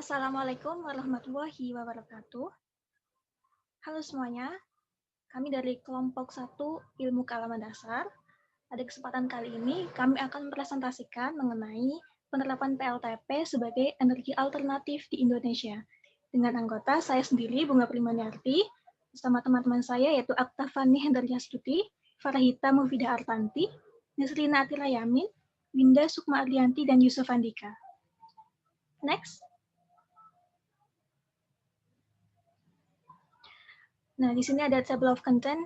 Assalamualaikum warahmatullahi wabarakatuh. Halo semuanya, kami dari kelompok 1 Ilmu Kealaman Dasar. Pada kesempatan kali ini, kami akan mempresentasikan mengenai penerapan PLTP sebagai energi alternatif di Indonesia. Dengan anggota saya sendiri, Bunga Primaniarti, bersama teman-teman saya yaitu Aktafani Hendaria Stuti, Farahita Mufidah Artanti, Nisrina Atira Yamin, Winda Sukma Ardianti, dan Yusuf Andika. Next. Nah, di sini ada table of content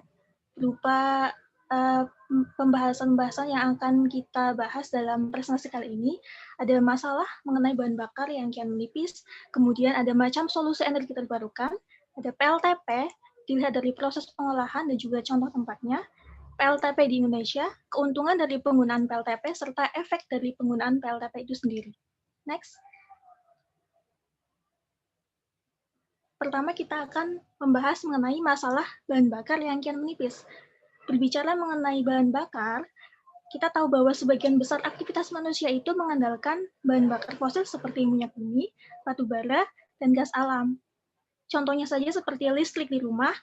berupa pembahasan-pembahasan yang akan kita bahas dalam presentasi kali ini. Ada masalah mengenai bahan bakar yang kian menipis, kemudian ada macam solusi energi terbarukan, ada PLTP, dilihat dari proses pengolahan dan juga contoh tempatnya, PLTP di Indonesia, keuntungan dari penggunaan PLTP, serta efek dari penggunaan PLTP itu sendiri. Next. Pertama, kita akan membahas mengenai masalah bahan bakar yang kian menipis. Berbicara mengenai bahan bakar, kita tahu bahwa sebagian besar aktivitas manusia itu mengandalkan bahan bakar fosil seperti minyak bumi, batu bara, dan gas alam. Contohnya saja seperti listrik di rumah,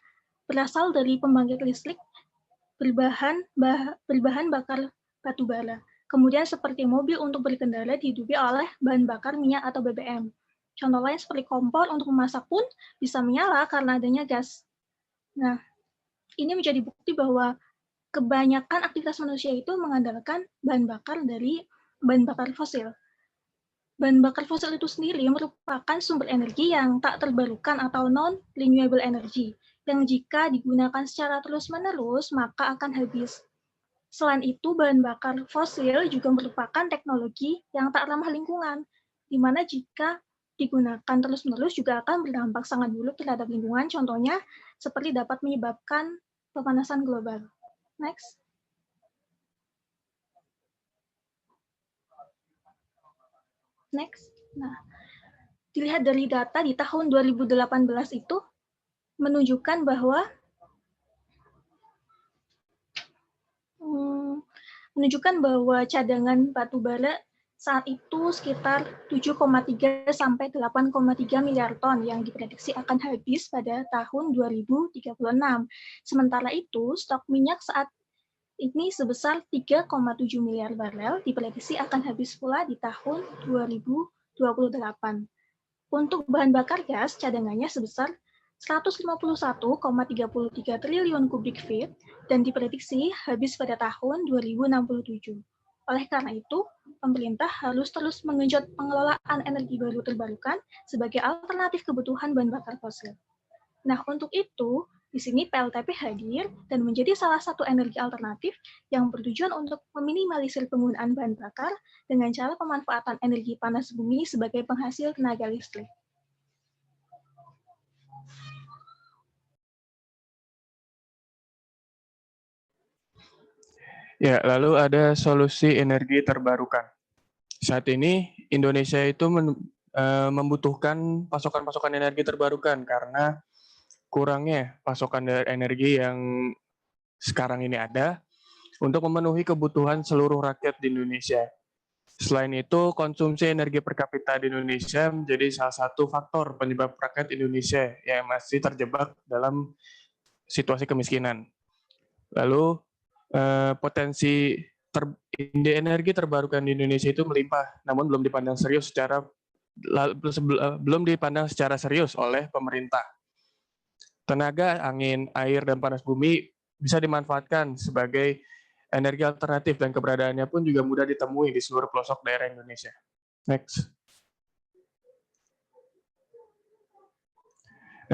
berasal dari pembangkit listrik berbahan bakar batu bara. Kemudian seperti mobil untuk berkendara dihidupi oleh bahan bakar minyak atau BBM. Contoh lain seperti kompor untuk memasak pun bisa menyala karena adanya gas. Nah, ini menjadi bukti bahwa kebanyakan aktivitas manusia itu mengandalkan bahan bakar dari bahan bakar fosil. Bahan bakar fosil itu sendiri merupakan sumber energi yang tak terbarukan atau non-renewable energy, yang jika digunakan secara terus-menerus maka akan habis. Selain itu, bahan bakar fosil juga merupakan teknologi yang tak ramah lingkungan, di mana jika digunakan terus-menerus juga akan berdampak sangat buruk terhadap lingkungan, contohnya seperti dapat menyebabkan pemanasan global. Next. Next. Nah, dilihat dari data di tahun 2018 itu menunjukkan bahwa cadangan batu bara saat itu sekitar 7,3 sampai 8,3 miliar ton yang diprediksi akan habis pada tahun 2036. Sementara itu, stok minyak saat ini sebesar 3,7 miliar barel diprediksi akan habis pula di tahun 2028. Untuk bahan bakar gas, cadangannya sebesar 151,33 triliun kubik feet dan diprediksi habis pada tahun 2067. Oleh karena itu, pemerintah harus terus menggenjot pengelolaan energi baru terbarukan sebagai alternatif kebutuhan bahan bakar fosil. Nah, untuk itu, di sini PLTP hadir dan menjadi salah satu energi alternatif yang bertujuan untuk meminimalisir penggunaan bahan bakar dengan cara pemanfaatan energi panas bumi sebagai penghasil tenaga listrik. Ya, lalu ada solusi energi terbarukan. Saat ini Indonesia itu membutuhkan pasokan-pasokan energi terbarukan karena kurangnya pasokan energi yang sekarang ini ada untuk memenuhi kebutuhan seluruh rakyat di Indonesia. Selain itu, konsumsi energi per kapita di Indonesia menjadi salah satu faktor penyebab rakyat Indonesia yang masih terjebak dalam situasi kemiskinan. Lalu potensi energi terbarukan di Indonesia itu melimpah, namun belum dipandang serius oleh pemerintah. Tenaga angin, air, dan panas bumi bisa dimanfaatkan sebagai energi alternatif dan keberadaannya pun juga mudah ditemui di seluruh pelosok daerah Indonesia. Next.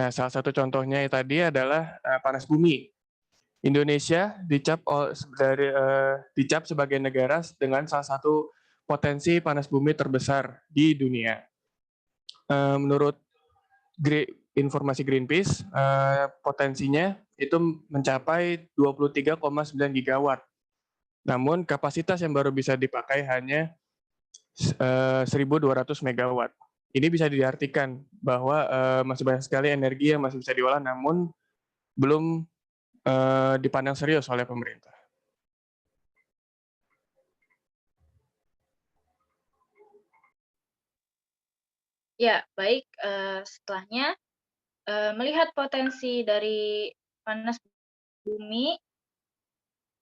Nah, salah satu contohnya tadi adalah panas bumi. Indonesia dicap sebagai negara dengan salah satu potensi panas bumi terbesar di dunia. Menurut informasi Greenpeace, potensinya itu mencapai 23,9 gigawatt. Namun kapasitas yang baru bisa dipakai hanya 1.200 megawatt. Ini bisa diartikan bahwa masih banyak sekali energi yang masih bisa diolah namun belum dipandang serius oleh pemerintah. Ya, baik. Setelahnya, melihat potensi dari panas bumi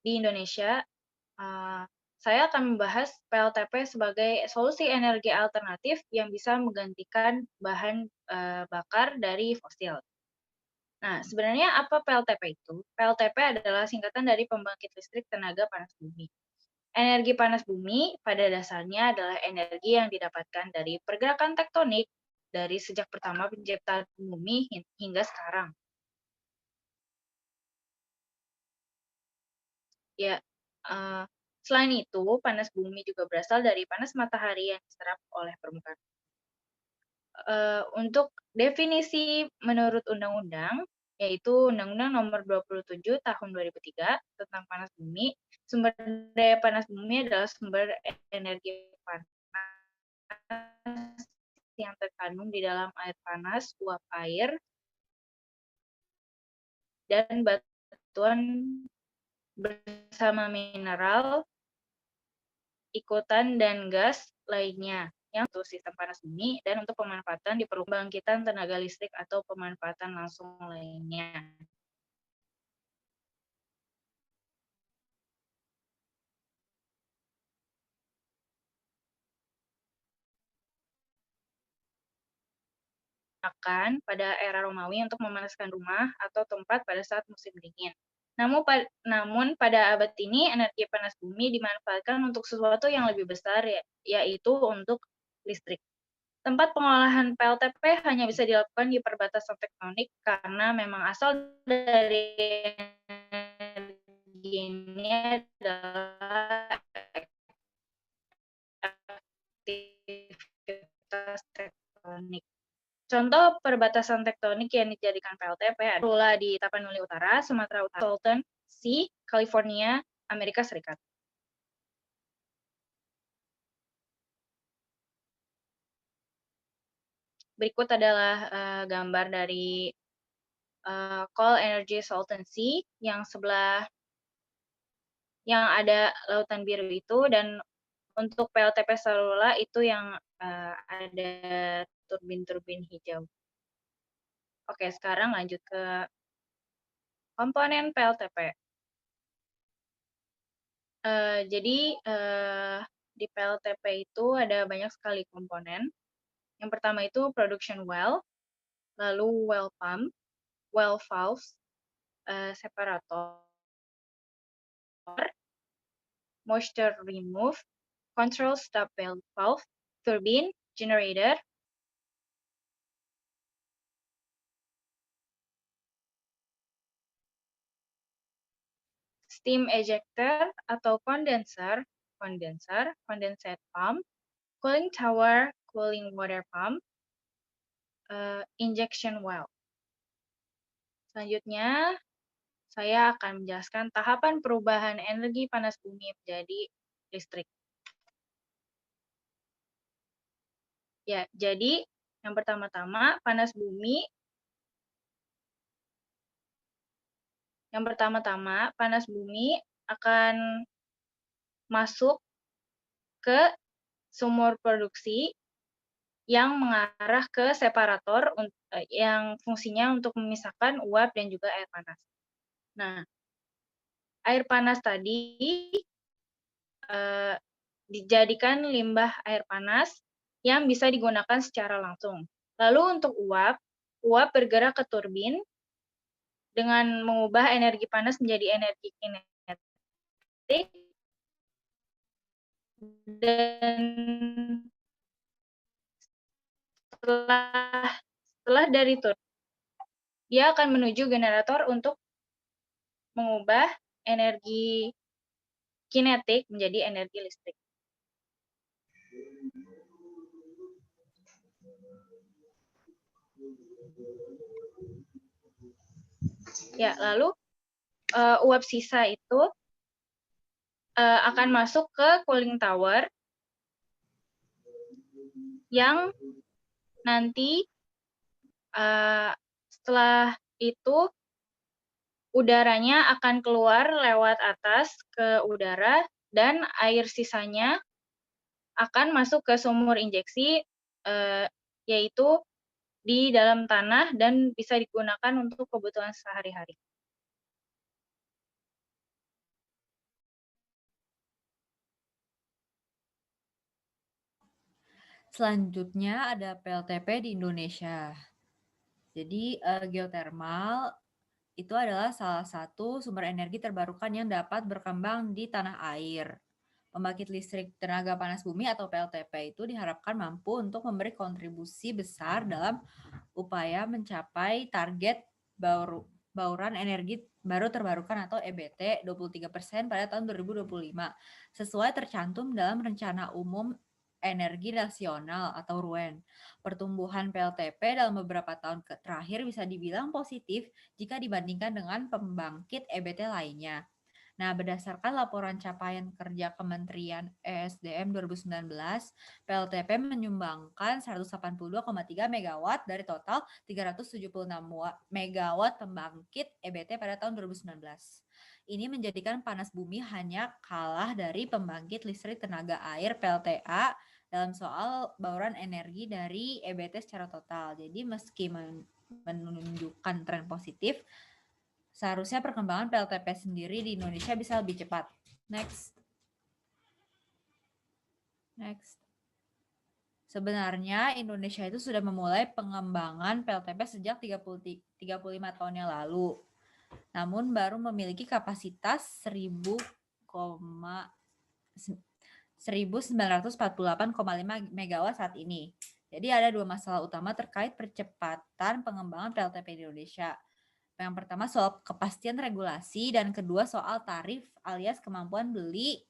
di Indonesia, saya akan membahas PLTP sebagai solusi energi alternatif yang bisa menggantikan bahan bakar dari fosil. Nah, sebenarnya apa PLTP itu? PLTP adalah singkatan dari pembangkit listrik tenaga panas bumi. Energi panas bumi pada dasarnya adalah energi yang didapatkan dari pergerakan tektonik dari sejak pertama penciptaan bumi hingga sekarang. Ya, selain itu, panas bumi juga berasal dari panas matahari yang diserap oleh permukaan. Untuk definisi menurut undang-undang, yaitu Undang-Undang Nomor 27 Tahun 2003 tentang panas bumi, sumber daya panas bumi adalah sumber energi panas yang terkandung di dalam air panas, uap air, dan batuan bersama mineral, ikutan, dan gas lainnya yang untuk sistem panas bumi dan untuk pemanfaatan di pembangkitan tenaga listrik atau pemanfaatan langsung lainnya. Akan pada era Romawi untuk memanaskan rumah atau tempat pada saat musim dingin. Namun pada abad ini energi panas bumi dimanfaatkan untuk sesuatu yang lebih besar, yaitu untuk listrik. Tempat pengolahan PLTP hanya bisa dilakukan di perbatasan tektonik karena memang asal dari energi ini adalah aktivitas tektonik. Contoh perbatasan tektonik yang dijadikan PLTP adalah di Tapanuli Utara, Sumatera Utara, Salton Sea, California, Amerika Serikat. Berikut adalah gambar dari Coal Energy Salton Sea yang sebelah yang ada lautan biru itu, dan untuk PLTP Salula itu yang ada turbin-turbin hijau. Oke, sekarang lanjut ke komponen PLTP. Jadi di PLTP itu ada banyak sekali komponen. Yang pertama itu production well, lalu well pump, well valves, separator, moisture remove, control stop valve, turbine, generator, steam ejector atau condenser, condensate pump, cooling tower, cooling water pump, injection well. Selanjutnya, saya akan menjelaskan tahapan perubahan energi panas bumi menjadi listrik. Ya, jadi yang pertama-tama panas bumi akan masuk ke sumur produksi yang mengarah ke separator yang fungsinya untuk memisahkan uap dan juga air panas. Nah, air panas tadi dijadikan limbah air panas yang bisa digunakan secara langsung. Lalu untuk uap bergerak ke turbin dengan mengubah energi panas menjadi energi kinetik, dan setelah dari turbin, dia akan menuju generator untuk mengubah energi kinetik menjadi energi listrik. Ya, lalu uap sisa itu akan masuk ke cooling tower yang nanti setelah itu udaranya akan keluar lewat atas ke udara dan air sisanya akan masuk ke sumur injeksi yaitu di dalam tanah dan bisa digunakan untuk kebutuhan sehari-hari. Selanjutnya ada PLTP di Indonesia. Jadi geotermal itu adalah salah satu sumber energi terbarukan yang dapat berkembang di tanah air. Pembangkit listrik tenaga panas bumi atau PLTP itu diharapkan mampu untuk memberi kontribusi besar dalam upaya mencapai target bauran energi baru terbarukan atau EBT 23% pada tahun 2025 sesuai tercantum dalam Rencana Umum Energi Nasional atau RUEN. Pertumbuhan PLTP dalam beberapa tahun terakhir bisa dibilang positif jika dibandingkan dengan pembangkit EBT lainnya. Nah, berdasarkan laporan capaian kerja Kementerian ESDM 2019, PLTP menyumbangkan 182,3 MW dari total 376 MW pembangkit EBT pada tahun 2019. Ini menjadikan panas bumi hanya kalah dari pembangkit listrik tenaga air PLTA dalam soal bauran energi dari EBT secara total. Jadi meski menunjukkan tren positif, seharusnya perkembangan PLTP sendiri di Indonesia bisa lebih cepat. Next. Sebenarnya Indonesia itu sudah memulai pengembangan PLTP sejak 35 tahun yang lalu. Namun baru memiliki kapasitas 1948,5 MW saat ini. Jadi ada dua masalah utama terkait percepatan pengembangan PLTP di Indonesia. Yang pertama soal kepastian regulasi dan kedua soal tarif alias kemampuan beli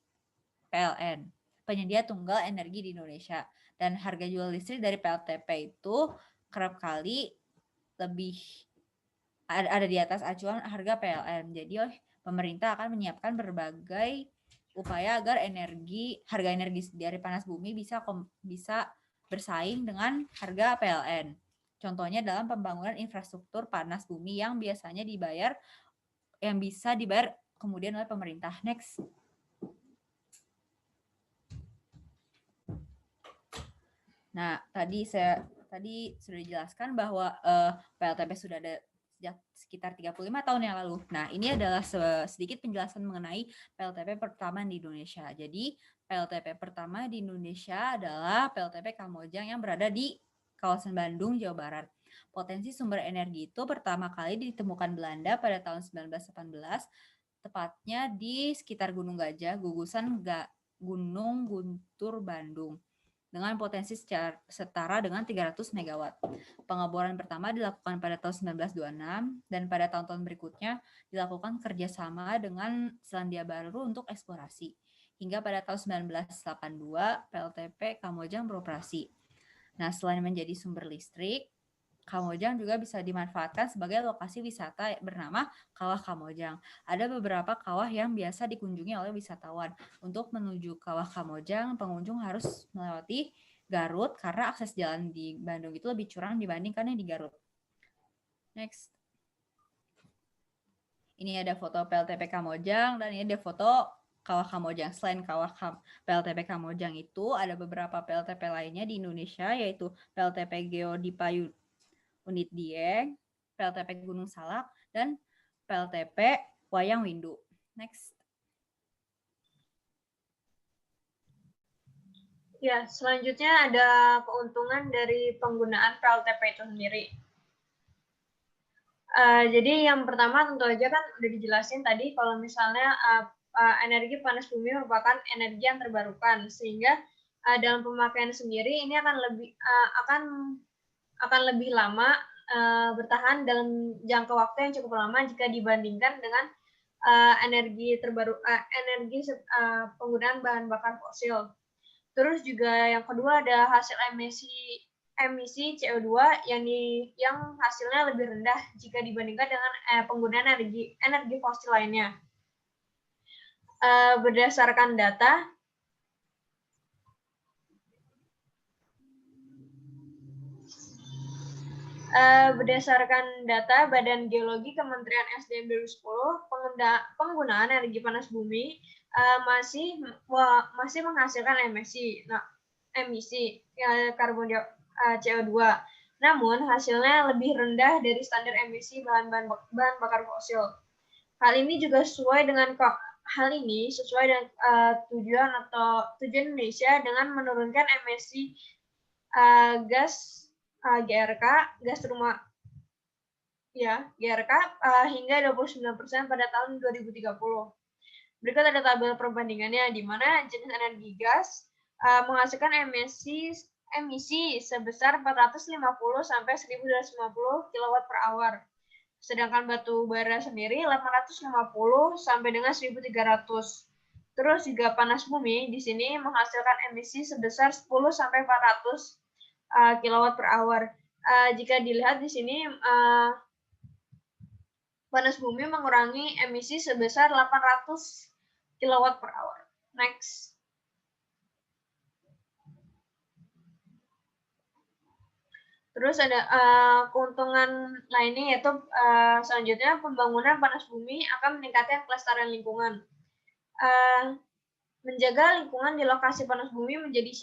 PLN, penyedia tunggal energi di Indonesia. Dan harga jual listrik dari PLTP itu kerap kali lebih ada di atas acuan harga PLN. Jadi pemerintah akan menyiapkan berbagai upaya agar harga energi dari panas bumi bisa bersaing dengan harga PLN. Contohnya dalam pembangunan infrastruktur panas bumi yang bisa dibayar kemudian oleh pemerintah. Next. Nah, tadi sudah dijelaskan bahwa PLTP sudah ada sejak sekitar 35 tahun yang lalu. Nah, ini adalah sedikit penjelasan mengenai PLTP pertama di Indonesia. Jadi, PLTP pertama di Indonesia adalah PLTP Kamojang yang berada di kawasan Bandung, Jawa Barat. Potensi sumber energi itu pertama kali ditemukan Belanda pada tahun 1918, tepatnya di sekitar Gunung Gajah, gugusan Gunung Guntur, Bandung, dengan potensi setara dengan 300 MW. Pengeboran pertama dilakukan pada tahun 1926 dan pada tahun-tahun berikutnya dilakukan kerjasama dengan Selandia Baru untuk eksplorasi. Hingga pada tahun 1982 PLTP Kamojang beroperasi. Nah, selain menjadi sumber listrik, Kamojang juga bisa dimanfaatkan sebagai lokasi wisata bernama Kawah Kamojang. Ada beberapa kawah yang biasa dikunjungi oleh wisatawan. Untuk menuju Kawah Kamojang, pengunjung harus melewati Garut karena akses jalan di Bandung itu lebih curam dibandingkan yang di Garut. Next. Ini ada foto PLTP Kamojang dan ini ada foto Kawah Kamojang. Selain PLTP Kamojang itu ada beberapa PLTP lainnya di Indonesia, yaitu PLTP Geodipa Unit Dieng, PLTP Gunung Salak, dan PLTP Wayang Windu. Next. Ya, selanjutnya ada keuntungan dari penggunaan PLTP itu sendiri. Jadi yang pertama tentu aja kan udah dijelasin tadi kalau misalnya energi panas bumi merupakan energi yang terbarukan, sehingga dalam pemakaian sendiri ini akan lebih lama bertahan dalam jangka waktu yang cukup lama jika dibandingkan dengan penggunaan bahan bakar fosil. Terus juga yang kedua ada hasil emisi CO2 yang hasilnya lebih rendah jika dibandingkan dengan penggunaan energi fosil lainnya. Berdasarkan data Badan Geologi Kementerian SDM 2010, penggunaan energi panas bumi masih menghasilkan emisi karbon CO2. Namun, hasilnya lebih rendah dari standar emisi bahan bakar fosil. Hal ini sesuai dengan tujuan Indonesia dengan menurunkan emisi gas GRK, gas rumah GRK hingga 29% pada tahun 2030. Berikut ada tabel perbandingannya di mana jenis energi gas menghasilkan emisi sebesar 450 sampai 1250 kW/h. Sedangkan batu bara sendiri 850 sampai dengan 1300. Terus juga panas bumi di sini menghasilkan emisi sebesar 10 sampai 400 kW/h. Jika dilihat di sini panas bumi mengurangi emisi sebesar 800 kW/h. Next. Terus ada keuntungan lainnya yaitu selanjutnya pembangunan panas bumi akan meningkatkan kelestarian lingkungan. Menjaga lingkungan di lokasi panas bumi menjadi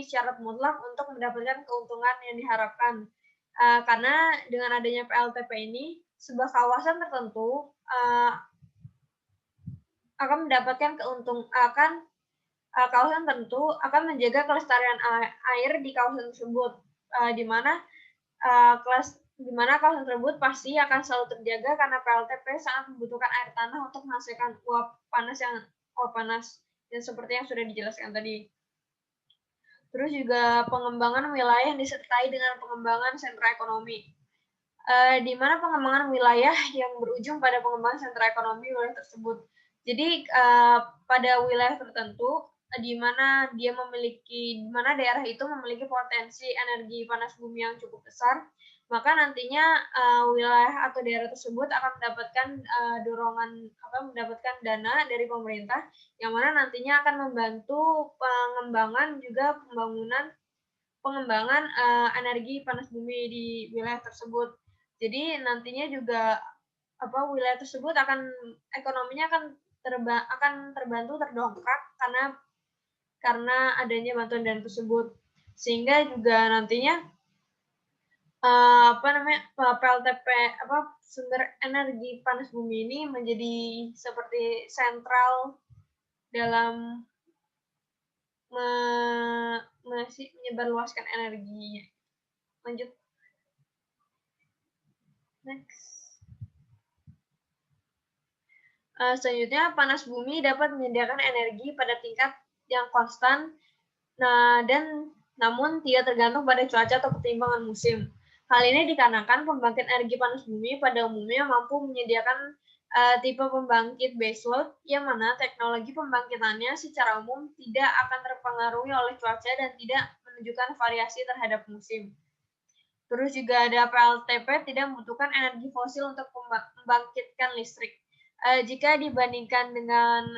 syarat mutlak untuk mendapatkan keuntungan yang diharapkan. Karena dengan adanya PLTP ini, sebuah kawasan tertentu akan mendapatkan kawasan tertentu akan menjaga kelestarian air di kawasan tersebut, di mana kawasan tersebut pasti akan selalu terjaga karena PLTP sangat membutuhkan air tanah untuk menghasilkan uap panas yang seperti yang sudah dijelaskan tadi. Terus juga pengembangan wilayah yang disertai dengan pengembangan sentra ekonomi, di mana pengembangan wilayah yang berujung pada pengembangan sentra ekonomi wilayah tersebut. Jadi pada wilayah tertentu di mana daerah itu memiliki potensi energi panas bumi yang cukup besar, maka nantinya wilayah atau daerah tersebut akan mendapatkan dana dari pemerintah yang mana nantinya akan membantu pengembangan juga pengembangan energi panas bumi di wilayah tersebut. Jadi nantinya juga wilayah tersebut ekonominya akan terbantu terdongkrak karena adanya bantuan dana tersebut, sehingga juga nantinya PLTP sumber energi panas bumi ini menjadi seperti sentral dalam menyebarluaskan energinya. Lanjut. Next. Selanjutnya, panas bumi dapat menyediakan energi pada tingkat yang konstan, namun tidak tergantung pada cuaca atau keseimbangan musim. Hal ini dikarenakan pembangkit energi panas bumi pada umumnya mampu menyediakan tipe pembangkit baseload, yang mana teknologi pembangkitannya secara umum tidak akan terpengaruhi oleh cuaca dan tidak menunjukkan variasi terhadap musim. Terus juga ada PLTP tidak membutuhkan energi fosil untuk membangkitkan listrik. Jika dibandingkan dengan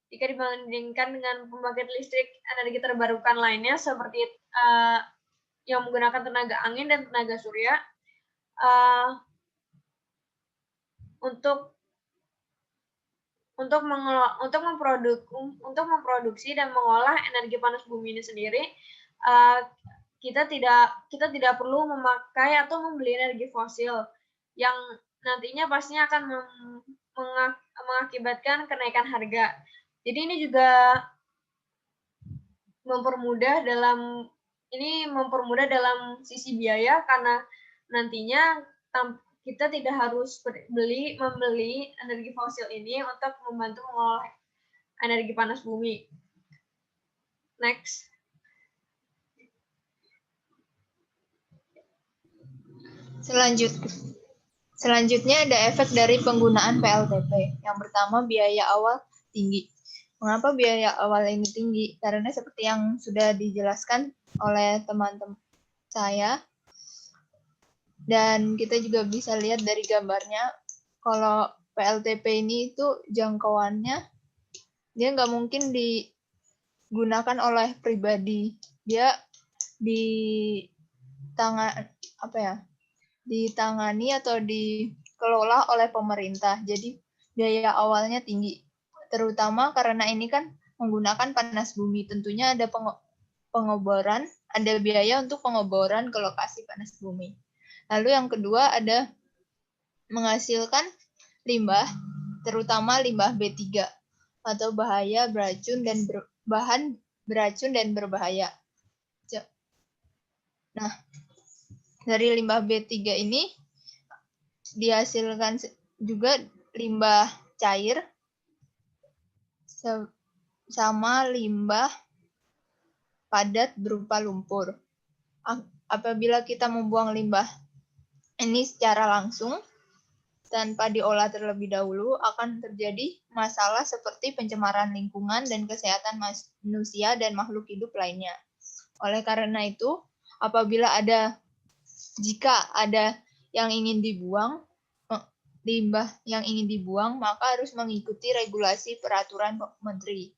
pembangkit listrik energi terbarukan lainnya seperti yang menggunakan tenaga angin dan tenaga surya, untuk memproduksi dan mengolah energi panas bumi ini sendiri, kita tidak perlu memakai atau membeli energi fosil yang nantinya pastinya akan mengakibatkan kenaikan harga. Jadi ini juga mempermudah dalam sisi biaya, karena nantinya kita tidak harus membeli energi fosil ini untuk membantu mengolah energi panas bumi. Next. Selanjutnya ada efek dari penggunaan PLTP. Yang pertama, biaya awal tinggi. Mengapa biaya awal ini tinggi? Karena seperti yang sudah dijelaskan oleh teman-teman saya, dan kita juga bisa lihat dari gambarnya, kalau PLTP ini itu jangkauannya, dia nggak mungkin digunakan oleh pribadi. Dia ditangani atau dikelola oleh pemerintah. Jadi biaya awalnya tinggi. Terutama karena ini kan menggunakan panas bumi. Tentunya ada pengoboran ada biaya untuk pengeboran ke lokasi panas bumi. Lalu yang kedua ada menghasilkan limbah, terutama limbah B3 atau bahaya beracun dan bahan beracun dan berbahaya. Nah, dari limbah B3 ini dihasilkan juga limbah cair sama limbah padat berupa lumpur. Apabila kita membuang limbah ini secara langsung tanpa diolah terlebih dahulu, akan terjadi masalah seperti pencemaran lingkungan dan kesehatan manusia dan makhluk hidup lainnya. Oleh karena itu, jika ada yang ingin dibuang, limbah yang ingin dibuang, maka harus mengikuti regulasi peraturan menteri.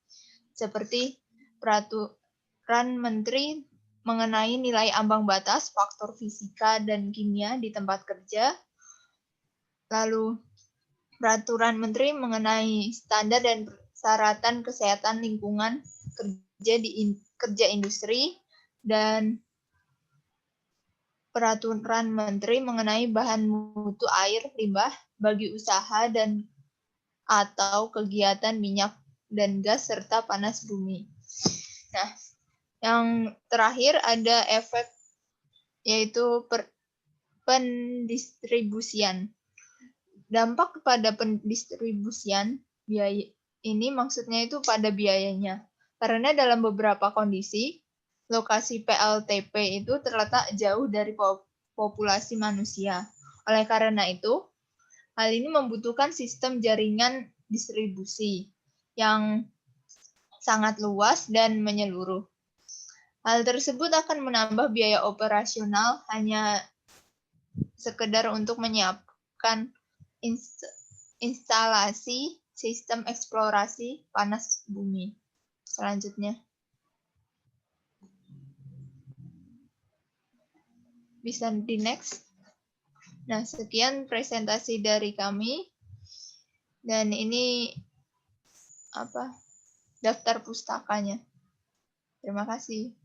Seperti peraturan menteri mengenai nilai ambang batas, faktor fisika dan kimia di tempat kerja, lalu peraturan menteri mengenai standar dan persyaratan kesehatan lingkungan kerja industri, dan peraturan menteri mengenai bahan mutu air limbah bagi usaha dan atau kegiatan minyak dan gas serta panas bumi. Nah, yang terakhir ada efek yaitu pendistribusian. Dampak kepada pendistribusian biaya ini maksudnya itu pada biayanya. Karena dalam beberapa kondisi, lokasi PLTP itu terletak jauh dari populasi manusia. Oleh karena itu, hal ini membutuhkan sistem jaringan distribusi yang sangat luas dan menyeluruh. Hal tersebut akan menambah biaya operasional hanya sekedar untuk menyiapkan instalasi sistem eksplorasi panas bumi. Selanjutnya. Bisa di next. Nah, sekian presentasi dari kami. Dan ini daftar pustakanya. Terima kasih.